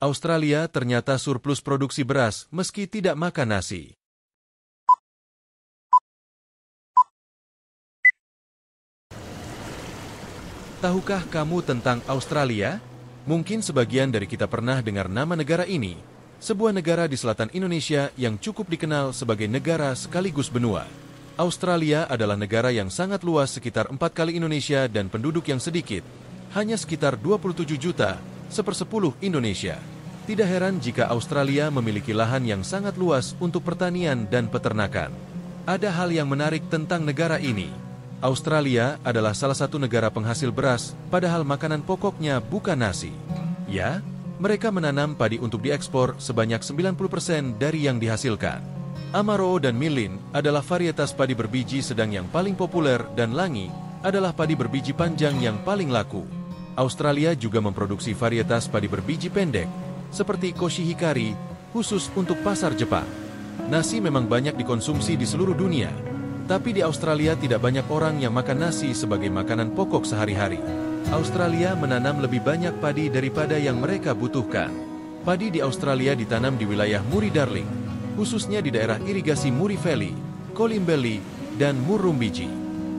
Australia ternyata surplus produksi beras meski tidak makan nasi. Tahukah kamu tentang Australia? Mungkin sebagian dari kita pernah dengar nama negara ini, sebuah negara di selatan Indonesia yang cukup dikenal sebagai negara sekaligus benua. Australia adalah negara yang sangat luas, sekitar 4 kali Indonesia, dan penduduk yang sedikit, hanya sekitar 27 juta, 1/10 Indonesia. Tidak heran jika Australia memiliki lahan yang sangat luas untuk pertanian dan peternakan. Ada hal yang menarik tentang negara ini. Australia adalah salah satu negara penghasil beras, padahal makanan pokoknya bukan nasi. Ya, mereka menanam padi untuk diekspor sebanyak 90% dari yang dihasilkan. Amaro dan Milin adalah varietas padi berbiji sedang yang paling populer, dan Langi adalah padi berbiji panjang yang paling laku. Australia juga memproduksi varietas padi berbiji pendek, seperti Koshihikari, khusus untuk pasar Jepang. Nasi memang banyak dikonsumsi di seluruh dunia, tapi di Australia tidak banyak orang yang makan nasi sebagai makanan pokok sehari-hari. Australia menanam lebih banyak padi daripada yang mereka butuhkan. Padi di Australia ditanam di wilayah Murray-Darling, khususnya di daerah irigasi Murray Valley, Colimbelly, dan Murrumbidgee.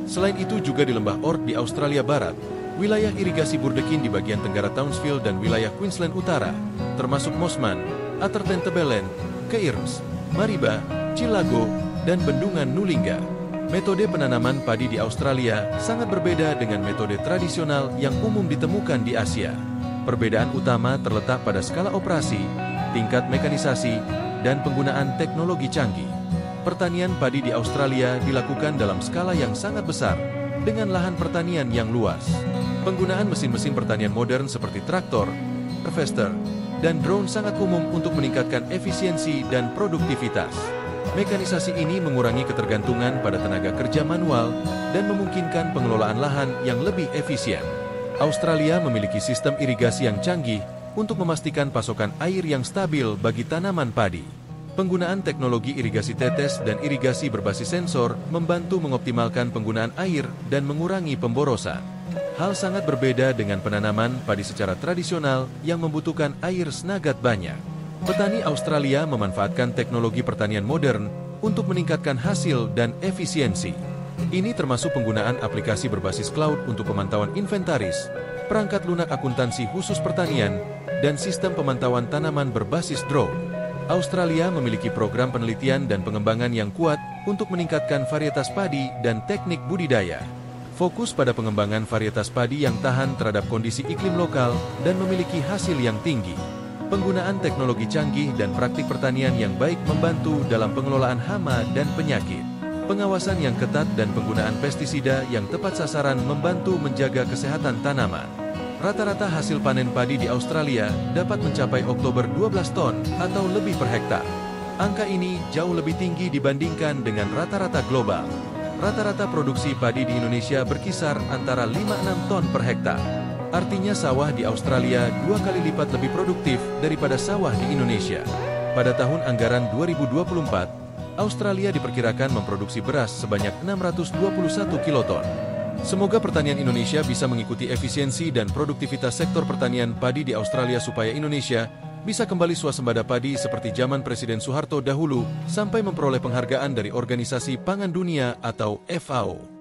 Selain itu juga di lembah Ord di Australia Barat, wilayah irigasi Burdekin di bagian tenggara Townsville, dan wilayah Queensland Utara, termasuk Mosman, Atherton-Tebelen, Cairns, Mariba, Chillago, dan Bendungan Nulinga. Metode penanaman padi di Australia sangat berbeda dengan metode tradisional yang umum ditemukan di Asia. Perbedaan utama terletak pada skala operasi, tingkat mekanisasi, dan penggunaan teknologi canggih. Pertanian padi di Australia dilakukan dalam skala yang sangat besar, dengan lahan pertanian yang luas. Penggunaan mesin-mesin pertanian modern seperti traktor, harvester, dan drone sangat umum untuk meningkatkan efisiensi dan produktivitas. Mekanisasi ini mengurangi ketergantungan pada tenaga kerja manual dan memungkinkan pengelolaan lahan yang lebih efisien. Australia memiliki sistem irigasi yang canggih untuk memastikan pasokan air yang stabil bagi tanaman padi. Penggunaan teknologi irigasi tetes dan irigasi berbasis sensor membantu mengoptimalkan penggunaan air dan mengurangi pemborosan. Hal sangat berbeda dengan penanaman padi secara tradisional yang membutuhkan air senagat banyak. Petani Australia memanfaatkan teknologi pertanian modern untuk meningkatkan hasil dan efisiensi. Ini termasuk penggunaan aplikasi berbasis cloud untuk pemantauan inventaris, perangkat lunak akuntansi khusus pertanian, dan sistem pemantauan tanaman berbasis drone. Australia memiliki program penelitian dan pengembangan yang kuat untuk meningkatkan varietas padi dan teknik budidaya. Fokus pada pengembangan varietas padi yang tahan terhadap kondisi iklim lokal dan memiliki hasil yang tinggi. Penggunaan teknologi canggih dan praktik pertanian yang baik membantu dalam pengelolaan hama dan penyakit. Pengawasan yang ketat dan penggunaan pestisida yang tepat sasaran membantu menjaga kesehatan tanaman. Rata-rata hasil panen padi di Australia dapat mencapai Oktober 12 ton atau lebih per hektar. Angka ini jauh lebih tinggi dibandingkan dengan rata-rata global. Rata-rata produksi padi di Indonesia berkisar antara 5-6 ton per hektar. Artinya sawah di Australia 2 kali lipat lebih produktif daripada sawah di Indonesia. Pada tahun anggaran 2024, Australia diperkirakan memproduksi beras sebanyak 621 kiloton. Semoga pertanian Indonesia bisa mengikuti efisiensi dan produktivitas sektor pertanian padi di Australia supaya Indonesia bisa kembali swasembada padi seperti zaman Presiden Soeharto dahulu sampai memperoleh penghargaan dari Organisasi Pangan Dunia atau FAO.